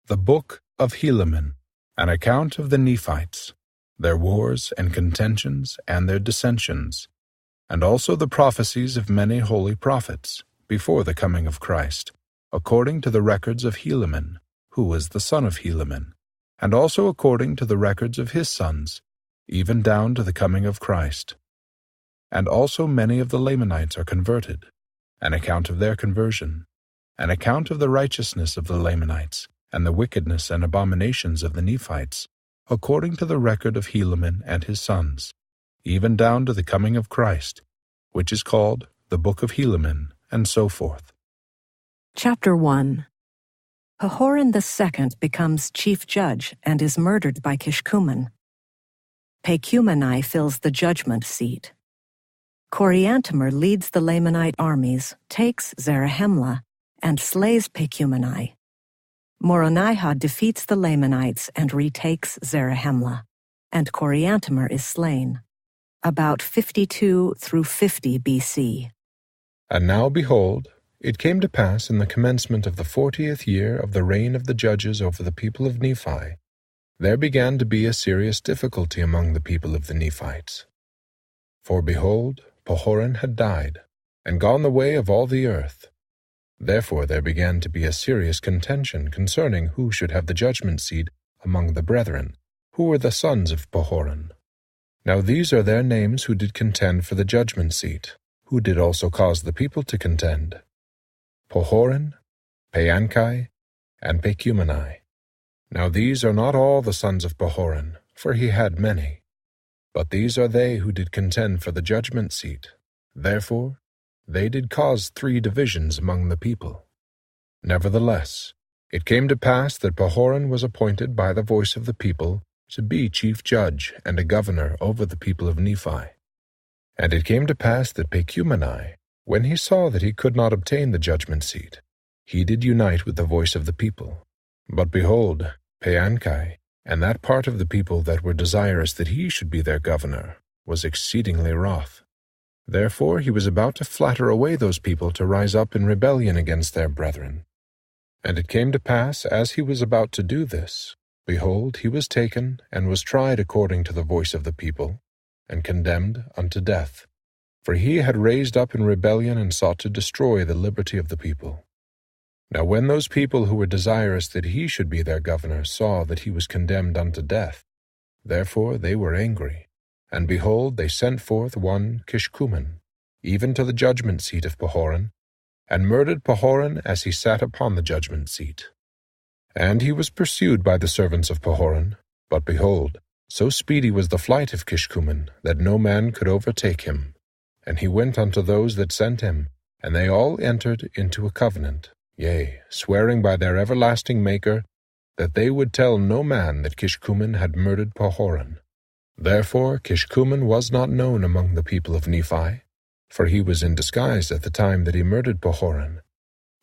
The Book of Helaman, an account of the Nephites, their wars and contentions and their dissensions, and also the prophecies of many holy prophets before the coming of Christ, according to the records of Helaman, who was the son of Helaman, and also according to the records of his sons, even down to the coming of Christ. And also many of the Lamanites are converted, an account of their conversion, an account of the righteousness of the Lamanites, and the wickedness and abominations of the Nephites, according to the record of Helaman and his sons, even down to the coming of Christ, which is called the Book of Helaman, and so forth. Chapter 1. Pahoran II becomes chief judge and is murdered by Kishkumen. Pechumeni fills the judgment seat. Coriantumr leads the Lamanite armies, takes Zarahemla, and slays Pechumeni. Moronihah defeats the Lamanites and retakes Zarahemla, and Coriantumr is slain. About 52 through 50 BC. And now behold, it came to pass in the commencement of the 40th year of the reign of the judges over the people of Nephi, there began to be a serious difficulty among the people of the Nephites. For behold, Pahoran had died, and gone the way of all the earth. Therefore there began to be a serious contention concerning who should have the judgment seat among the brethren, who were the sons of Pahoran. Now these are their names who did contend for the judgment seat, who did also cause the people to contend: Pahoran, Peanchi, and Pechumeni. Now these are not all the sons of Pahoran, for he had many, but these are they who did contend for the judgment seat. Therefore they did cause 3 divisions among the people. Nevertheless, it came to pass that Pahoran was appointed by the voice of the people to be chief judge and a governor over the people of Nephi. And it came to pass that Pechumeni, when he saw that he could not obtain the judgment seat, he did unite with the voice of the people. But behold, Peanchi, and that part of the people that were desirous that he should be their governor, was exceedingly wroth. Therefore he was about to flatter away those people to rise up in rebellion against their brethren. And it came to pass, as he was about to do this, behold, he was taken, and was tried according to the voice of the people, and condemned unto death. For he had raised up in rebellion and sought to destroy the liberty of the people. Now when those people who were desirous that he should be their governor saw that he was condemned unto death, therefore they were angry. And behold, they sent forth one Kishkumen, even to the judgment seat of Pahoran, and murdered Pahoran as he sat upon the judgment seat. And he was pursued by the servants of Pahoran, but behold, so speedy was the flight of Kishkumen that no man could overtake him. And he went unto those that sent him, and they all entered into a covenant, yea, swearing by their everlasting Maker, that they would tell no man that Kishkumen had murdered Pahoran. Therefore Kishkumen was not known among the people of Nephi, for he was in disguise at the time that he murdered Pahoran.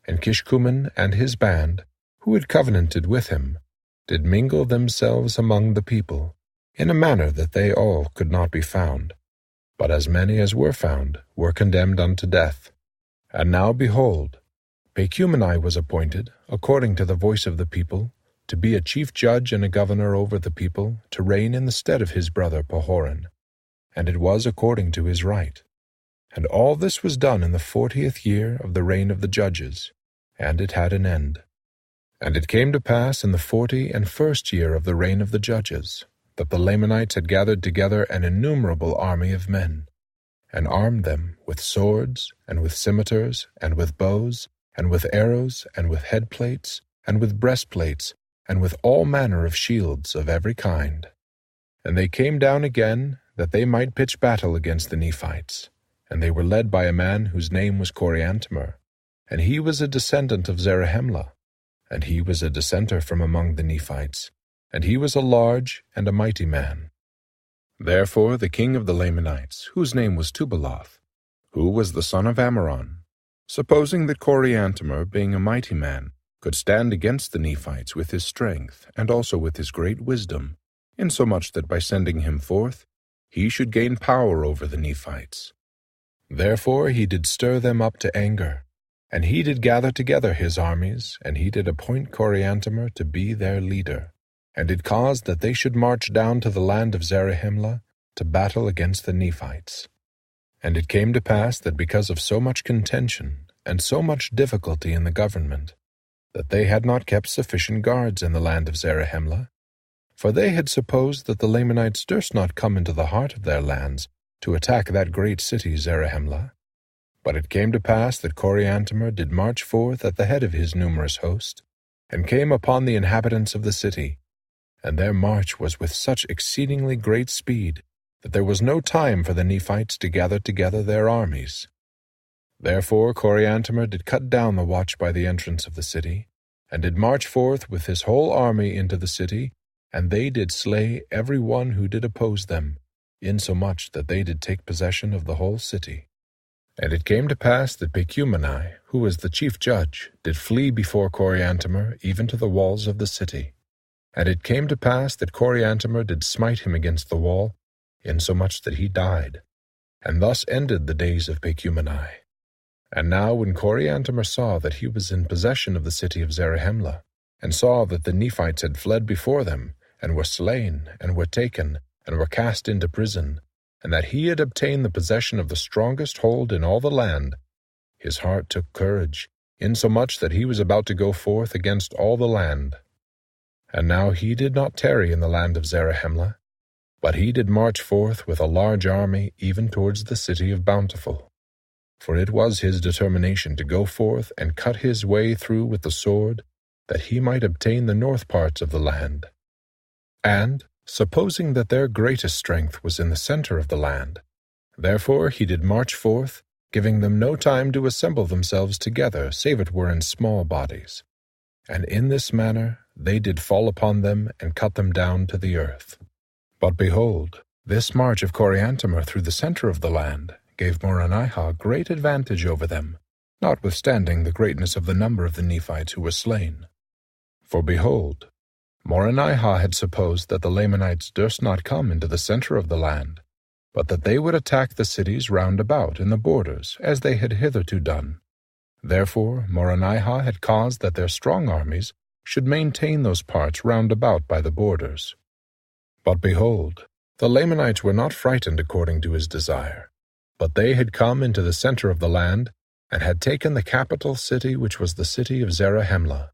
And Kishkumen and his band, who had covenanted with him, did mingle themselves among the people, in a manner that they all could not be found. But as many as were found were condemned unto death. And now behold, Pechumeni was appointed, according to the voice of the people, to be a chief judge and a governor over the people, to reign in the stead of his brother Pahoran. And it was according to his right. And all this was done in the 40th year of the reign of the judges, and it had an end. And it came to pass in the 41st year of the reign of the judges, that the Lamanites had gathered together an innumerable army of men, and armed them with swords, and with scimitars, and with bows, and with arrows, and with headplates, and with breastplates, and with all manner of shields of every kind. And they came down again, that they might pitch battle against the Nephites. And they were led by a man whose name was Coriantumr, and he was a descendant of Zarahemla, and he was a dissenter from among the Nephites, and he was a large and a mighty man. Therefore the king of the Lamanites, whose name was Tubaloth, who was the son of Ammoron, supposing that Coriantumr, being a mighty man, could stand against the Nephites with his strength, and also with his great wisdom, insomuch that by sending him forth, he should gain power over the Nephites. Therefore he did stir them up to anger, And he did gather together his armies, and he did appoint Coriantumr to be their leader, and did cause that they should march down to the land of Zarahemla to battle against the Nephites. And it came to pass that because of so much contention and so much difficulty in the government, that they had not kept sufficient guards in the land of Zarahemla, for they had supposed that the Lamanites durst not come into the heart of their lands to attack that great city Zarahemla. But it came to pass that Coriantumr did march forth at the head of his numerous host, and came upon the inhabitants of the city, and their march was with such exceedingly great speed that there was no time for the Nephites to gather together their armies. Therefore Coriantumr did cut down the watch by the entrance of the city, and did march forth with his whole army into the city, and they did slay every one who did oppose them, insomuch that they did take possession of the whole city. And it came to pass that Pechumeni, who was the chief judge, did flee before Coriantumr even to the walls of the city. And it came to pass that Coriantumr did smite him against the wall, insomuch that he died. And thus ended the days of Pechumeni. And now when Coriantumr saw that he was in possession of the city of Zarahemla, and saw that the Nephites had fled before them, and were slain, and were taken, and were cast into prison, and that he had obtained the possession of the strongest hold in all the land, his heart took courage, insomuch that he was about to go forth against all the land. And now he did not tarry in the land of Zarahemla, but he did march forth with a large army even towards the city of Bountiful. For it was his determination to go forth and cut his way through with the sword, that he might obtain the north parts of the land. And, supposing that their greatest strength was in the center of the land, therefore he did march forth, giving them no time to assemble themselves together, save it were in small bodies. And in this manner they did fall upon them and cut them down to the earth. But behold, this march of Coriantumr through the center of the land gave Moronihah great advantage over them, notwithstanding the greatness of the number of the Nephites who were slain. For behold, Moronihah had supposed that the Lamanites durst not come into the center of the land, but that they would attack the cities round about in the borders, as they had hitherto done. Therefore Moronihah had caused that their strong armies should maintain those parts round about by the borders. But behold, the Lamanites were not frightened according to his desire, but they had come into the center of the land, and had taken the capital city, which was the city of Zarahemla,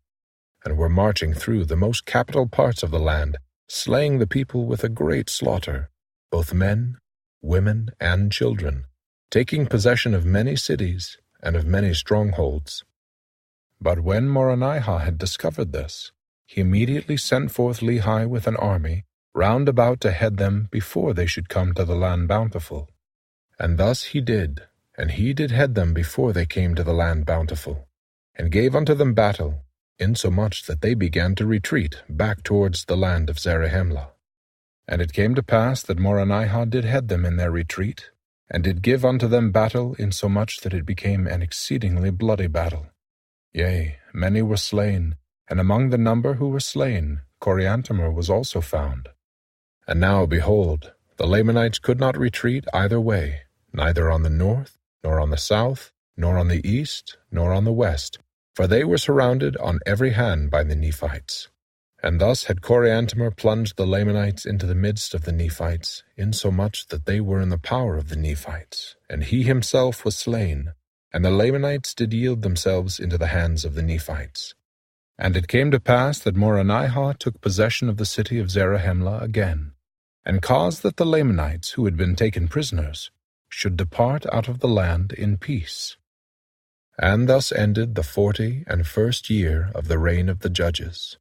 and were marching through the most capital parts of the land, slaying the people with a great slaughter, both men, women, and children, taking possession of many cities and of many strongholds. But when Moronihah had discovered this, he immediately sent forth Lehi with an army round about to head them before they should come to the land Bountiful. And thus he did, and he did head them before they came to the land Bountiful, and gave unto them battle, insomuch that they began to retreat back towards the land of Zarahemla. And it came to pass that Moronihah did head them in their retreat, and did give unto them battle, insomuch that it became an exceedingly bloody battle. Yea, many were slain, and among the number who were slain, Coriantumr was also found. And now, behold, the Lamanites could not retreat either way, neither on the north, nor on the south, nor on the east, nor on the west, for they were surrounded on every hand by the Nephites. And thus had Coriantumr plunged the Lamanites into the midst of the Nephites, insomuch that they were in the power of the Nephites, and he himself was slain, and the Lamanites did yield themselves into the hands of the Nephites. And it came to pass that Moronihah took possession of the city of Zarahemla again, and caused that the Lamanites who had been taken prisoners should depart out of the land in peace. And thus ended the 41st year of the reign of the judges.